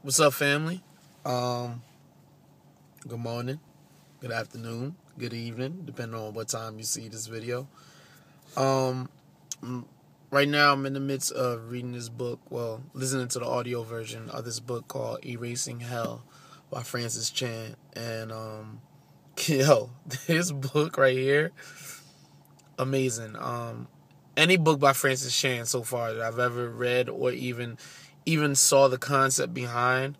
What's up, family? Good morning, good afternoon, good evening, depending on what time you see this video. Um, right now I'm in the midst of reading this book, listening to the audio version of this book called Erasing Hell by Francis Chan. And, this book right here, amazing. Any book by Francis Chan so far that I've ever read or even saw the concept behind,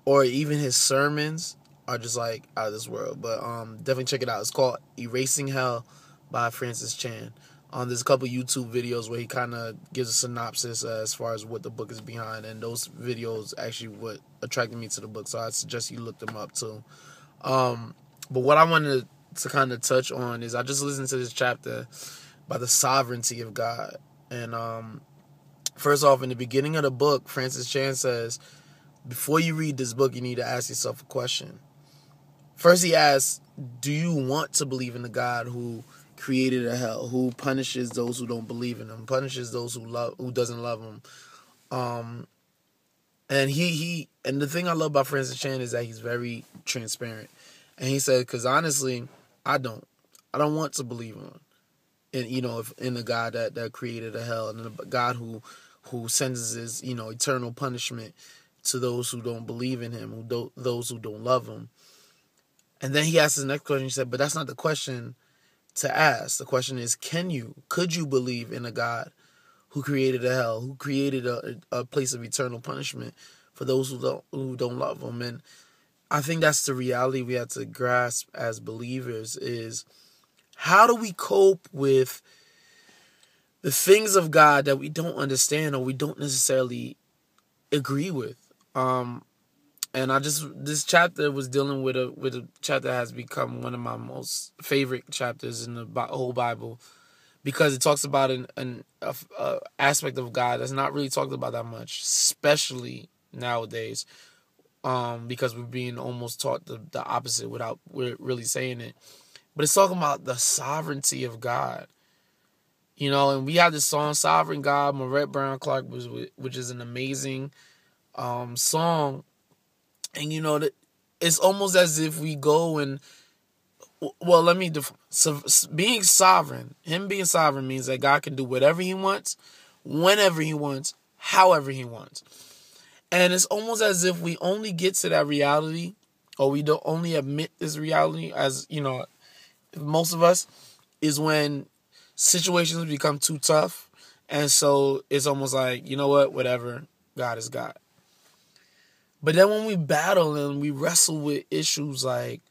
or even his sermons, are just like out of this world. But definitely check it out. It's called Erasing Hell by Francis Chan. There's a couple YouTube videos where he kind of gives a synopsis as far as what the book is behind, and those videos actually what attracted me to the book, so I suggest you look them up too. But what I wanted to kind of touch on is I just listened to this chapter by the sovereignty of God. And first off, in the beginning of the book, Francis Chan says, before you read this book, you need to ask yourself a question. First, he asks, do you want to believe in the God who created a hell, who punishes those who don't believe in him, punishes those who doesn't love him? And and the thing I love about Francis Chan is that he's very transparent. And he said, because honestly, I don't want to believe in the God that created a hell, and the God who sentences eternal punishment to those who don't believe in him, those who don't love him. And then he asked the next question. He said, but that's not the question to ask. The question is, could you believe in a God who created a hell, who created a place of eternal punishment for those who don't love him? And I think that's the reality we have to grasp as believers, is how do we cope with the things of God that we don't understand or we don't necessarily agree with? And this chapter was dealing with a chapter that has become one of my most favorite chapters in the whole Bible, because it talks about an aspect of God that's not really talked about that much, especially nowadays, because we're being almost taught the opposite without really saying it. But it's talking about the sovereignty of God. And we have this song, Sovereign God, Marette Brown Clark, which is an amazing song. And it's almost as if we go and, being sovereign, him being sovereign means that God can do whatever he wants, whenever he wants, however he wants. And it's almost as if we only get to that reality, or we don't only admit this reality, as most of us, is when situations become too tough. And so it's almost like, whatever, God is God. But then when we battle and we wrestle with issues like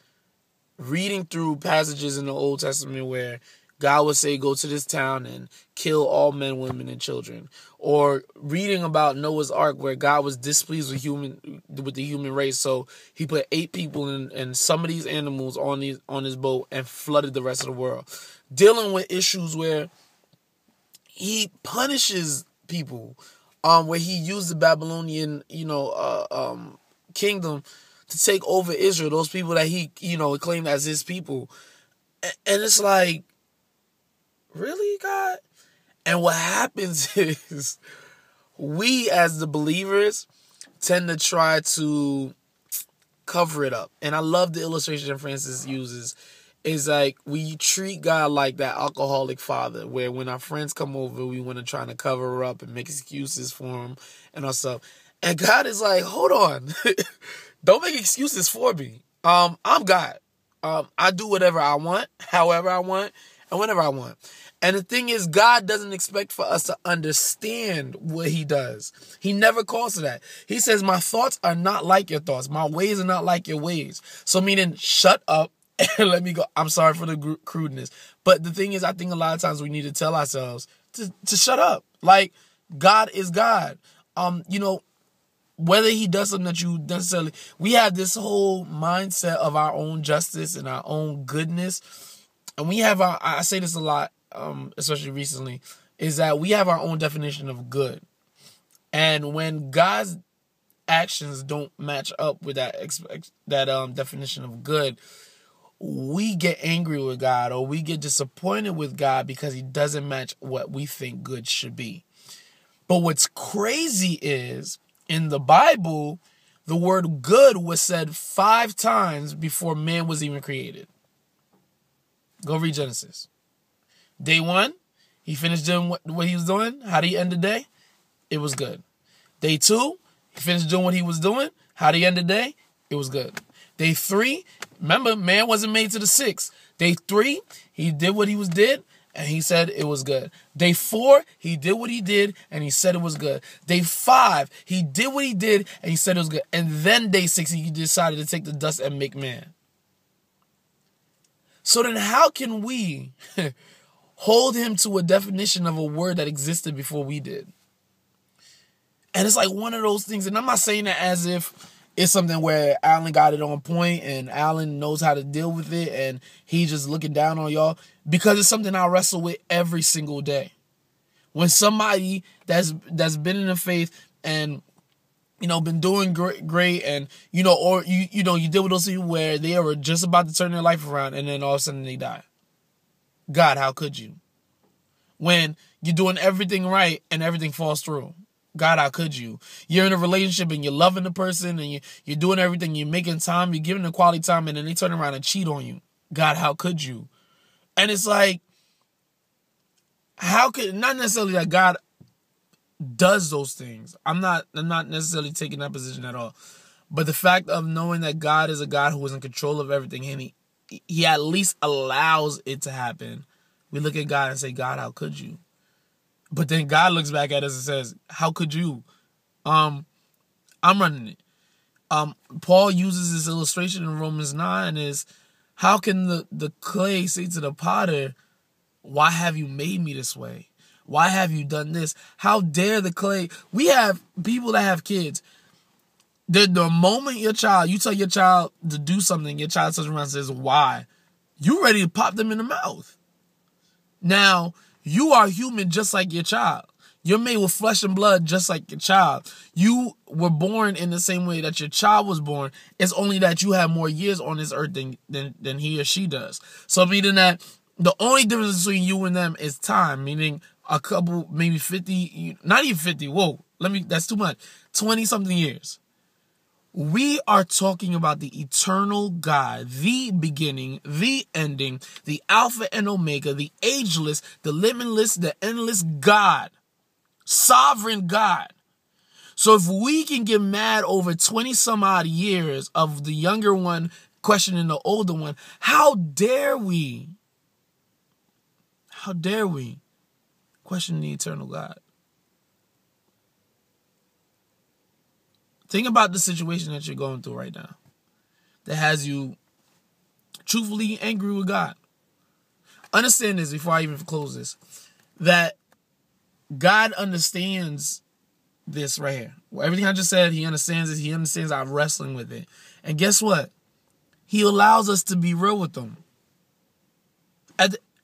reading through passages in the Old Testament where God would say, go to this town and kill all men, women, and children. Or reading about Noah's Ark, where God was displeased with the human race. So he put 8 people and some of these animals on his boat and flooded the rest of the world. Dealing with issues where he punishes people, where he used the Babylonian, kingdom to take over Israel, those people that he, claimed as his people. And it's like, really, God? And what happens is we, as the believers, tend to try to cover it up. And I love the illustration that Francis uses. Is like we treat God like that alcoholic father, where when our friends come over, we want to try to cover up and make excuses for him and all stuff. And God is like, hold on, don't make excuses for me. I'm God. I do whatever I want, however I want, and whenever I want. And the thing is, God doesn't expect for us to understand what he does. He never calls for that. He says, my thoughts are not like your thoughts. My ways are not like your ways. So meaning, shut up. And let me go. I'm sorry for the crudeness. But the thing is, I think a lot of times we need to tell ourselves to shut up. Like, God is God. Whether he does something that you necessarily... We have this whole mindset of our own justice and our own goodness. And we have I say this a lot, especially recently, is that we have our own definition of good. And when God's actions don't match up with that definition of good, we get angry with God, or we get disappointed with God because he doesn't match what we think good should be. But what's crazy is, in the Bible, the word good was said 5 times before man was even created. Go read Genesis. Day 1, he finished doing what he was doing. How did he end the day? It was good. Day 2, he finished doing what he was doing. How did he end the day? It was good. Day 3, remember, man wasn't made to the 6th. Day 3, he did what he did, and he said it was good. Day 4, he did what he did, and he said it was good. Day 5, he did what he did, and he said it was good. And then day 6, he decided to take the dust and make man. So then how can we hold him to a definition of a word that existed before we did? And it's like one of those things, and I'm not saying that as if it's something where Alan got it on point and Alan knows how to deal with it and he's just looking down on y'all, because it's something I wrestle with every single day. When somebody that's been in the faith and, you know, been doing great and, you know, or, you know, you deal with those people where they are just about to turn their life around and then all of a sudden they die. God, how could you? When you're doing everything right and everything falls through. God, how could you? You're in a relationship and you're loving the person and you're doing everything. You're making time. You're giving them quality time and then they turn around and cheat on you. God, how could you? And it's like, how could, not necessarily that God does those things. I'm not necessarily taking that position at all. But the fact of knowing that God is a God who is in control of everything and he at least allows it to happen. We look at God and say, God, how could you? But then God looks back at us and says, how could you? I'm running it. Paul uses this illustration in Romans 9 is, how can the clay say to the potter, why have you made me this way? Why have you done this? How dare the clay? We have people that have kids. The moment you tell your child to do something, your child turns around and says, why? You ready to pop them in the mouth. Now, you are human just like your child. You're made with flesh and blood just like your child. You were born in the same way that your child was born. It's only that you have more years on this earth than he or she does. So meaning that the only difference between you and them is time, meaning a couple, maybe 50, not even 50, that's too much, 20-something years. We are talking about the eternal God, the beginning, the ending, the Alpha and Omega, the ageless, the limitless, the endless God, sovereign God. So if we can get mad over 20 some odd years of the younger one questioning the older one, how dare we? How dare we question the eternal God? Think about the situation that you're going through right now that has you truthfully angry with God. Understand this before I even close this, that God understands this right here. Everything I just said, he understands it. He understands our wrestling with it. And guess what? He allows us to be real with them.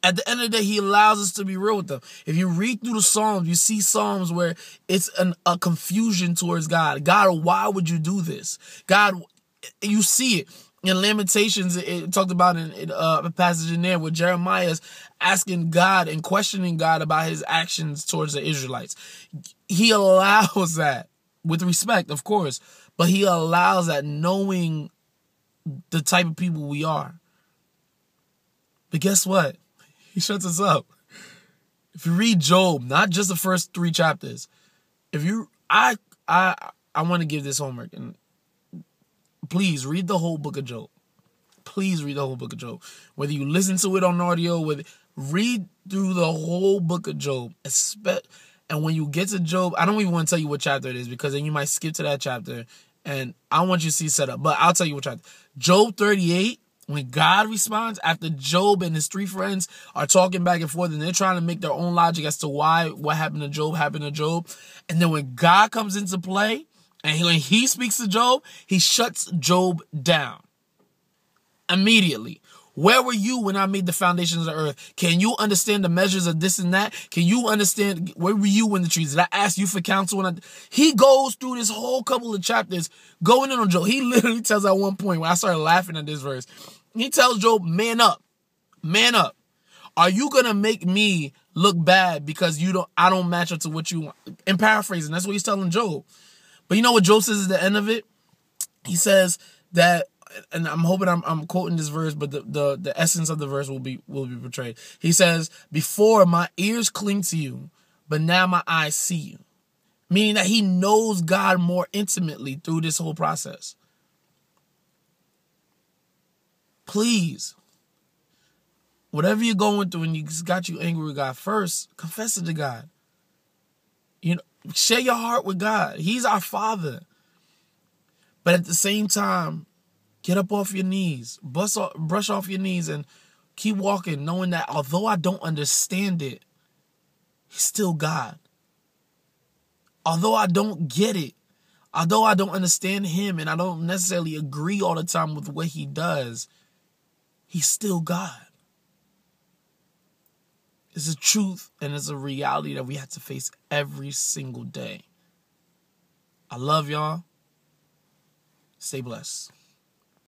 At the end of the day, he allows us to be real with them. If you read through the Psalms, you see Psalms where it's a confusion towards God. God, why would you do this? God, you see it. In Lamentations, it talked about in a passage in there where Jeremiah is asking God and questioning God about his actions towards the Israelites. He allows that with respect, of course, but he allows that knowing the type of people we are. But guess what? He shuts us up. If you read Job, not just the first 3 chapters, I want to give this homework, and please read the whole book of Job. Please read the whole book of Job. Whether you listen to it on audio, read through the whole book of Job. And when you get to Job, I don't even want to tell you what chapter it is because then you might skip to that chapter, and I want you to see set up. But I'll tell you what chapter. Job 38. When God responds, after Job and his 3 friends are talking back and forth and they're trying to make their own logic as to why what happened to Job. And then when God comes into play and when he speaks to Job, he shuts Job down immediately. Where were you when I made the foundations of the earth? Can you understand the measures of this and that? Can you understand, where were you when the trees? Did I ask you for counsel? He goes through this whole couple of chapters going in on Job. He literally tells at one point when I started laughing at this verse, he tells Job, man up, man up. Are you going to make me look bad because I don't match up to what you want? In paraphrasing, that's what he's telling Job. But you know what Job says at the end of it? He says that, and I'm hoping I'm quoting this verse, but the essence of the verse will be portrayed. He says, "Before my ears cling to you, but now my eyes see you." Meaning that he knows God more intimately through this whole process. Please, whatever you're going through and it's got you angry with God, first, confess it to God. You know, share your heart with God. He's our Father. But at the same time, get up off your knees, brush off your knees and keep walking, knowing that although I don't understand it, He's still God. Although I don't get it, although I don't understand Him and I don't necessarily agree all the time with what He does, He's still God. It's a truth and it's a reality that we have to face every single day. I love y'all. Stay blessed.